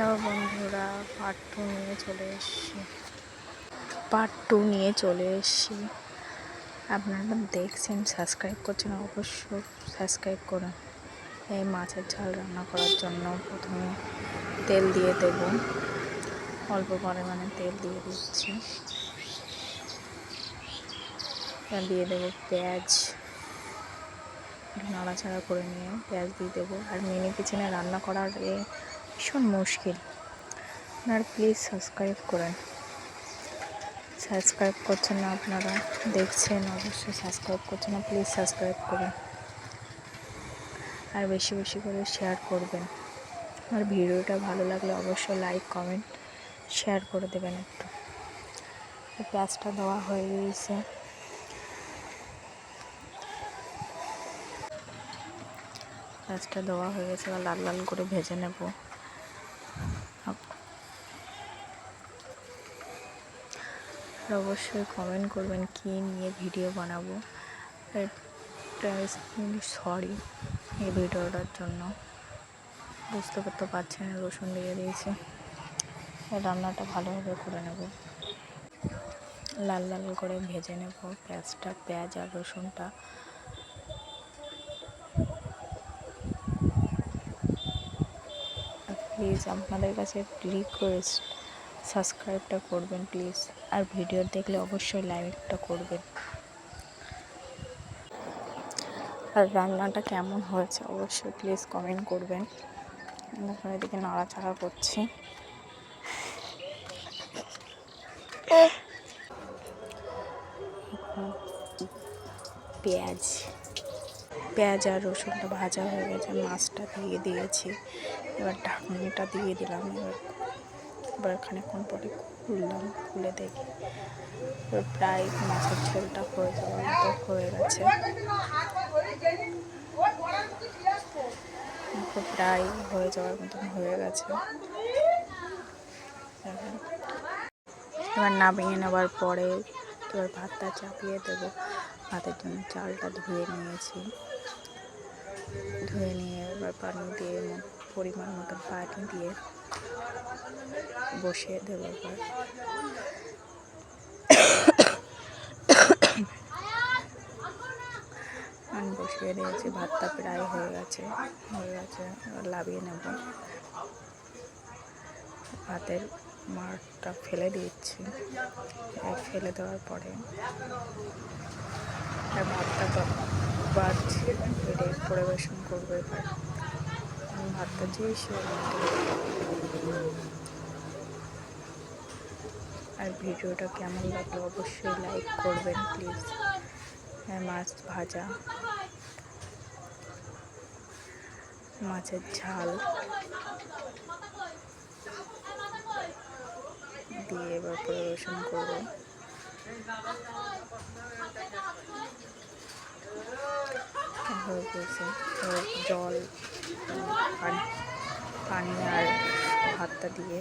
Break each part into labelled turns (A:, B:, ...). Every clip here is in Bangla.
A: হ্যালো বন্ধুরা, পার্ট টু নিয়ে চলে এসেছি। আপনারা দেখছেন, সাবস্ক্রাইব করছেন, অবশ্যই সাবস্ক্রাইব করুন। এই মাছের ঝাল রান্না করার জন্য প্রথমে তেল দিয়ে দেব, অল্প পরিমাণে তেল দিয়ে দিচ্ছি। দিয়ে দেবো পেঁয়াজ, নাড়াচাড়া করে নিয়ে পেঁয়াজ দিয়ে দেবো। আর মিনি কিচেনে রান্না করার ভীষণ মুশকিল, আপনারা প্লিজ সাবস্ক্রাইব করেন। সাবস্ক্রাইব করছেন না, আপনারা দেখছেন, অবশ্যই সাবস্ক্রাইব করছেন না, প্লিজ সাবস্ক্রাইব করুন। আর বেশি বেশি করে শেয়ার করবেন। আর ভিডিওটা ভালো লাগলে অবশ্যই লাইক, কমেন্ট, শেয়ার করে দেবেন। একটু পেঁয়াজটা দেওয়া হয়ে গিয়েছে, এবার লাল লাল করে ভেজে নেব। অবশ্যই কমেন্ট করবেন কী নিয়ে ভিডিও বানাবো। সরি এই ভিডিওটার জন্য, বুঝতে পারছেন। রসুন দিয়ে দিয়েছি, রান্নাটা ভালোভাবে করে নেব, লাল লাল করে ভেজে নেব পেঁয়াজ আর রসুনটা। প্লিজ আপনাদের কাছে রিকোয়েস্ট, সাবস্ক্রাইবটা করবেন প্লিজ। আর ভিডিও দেখলে অবশ্যই লাইকটা করবেন। আর রান্নাটা কেমন হয়েছে অবশ্যই প্লিজ কমেন্ট করবেন। দেখুন এদিকে নাড়াচাড়া করছি। পেঁয়াজ আর রসুনটা ভাজা হয়ে গেছে, মাছটা দিয়ে দিয়েছি। এবার ঢাকনিটা দিয়ে দিলাম। এবার খানিকক্ষণ পরে খুলে দেখি প্রায় মাছের ঝোলটা হয়ে যাওয়ার মতো হয়ে গেছে, প্রায় হয়ে যাওয়ার মতন হয়ে গেছে। এবার নামিয়ে নেওয়ার পরে এবার ভাতটা চাপিয়ে দেবো। ভাতের জন্য চালটা ধুয়ে নিয়েছি, এবার পানি দিয়ে পরিমাণ মতো পানি দিয়ে বসিয়ে দেবো। এবার আমি বসিয়ে দিয়েছি, ভাতটা প্রায় হয়ে গেছে। এবার লাভিয়ে নেব। ভাতের মাড়টা ফেলে দিচ্ছি। ফেলে দেওয়ার পরে ভাতটা বাড়ছি, পরিবেশন করবো। এবার ভাতটা যেই আর ভিডিওটা কেমন লাগলো অবশ্যই লাইক করবেন প্লিজ। মাছ ভাজা, মাছের ঝাল দিয়ে এবার পরিবেশন করবো। জল, পানি আর ভাতটা দিয়ে,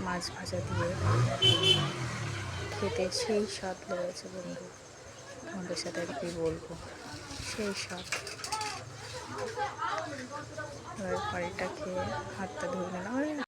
A: মাছ ভাজা দিয়ে খেতে সেই স্বাদ লেগেছে বন্ধু, আমাদের সাথে আর কি বলবো, সেই স্বাদ। এবার বাড়িটা খেয়ে হাতটা ধুয়ে নিলাম।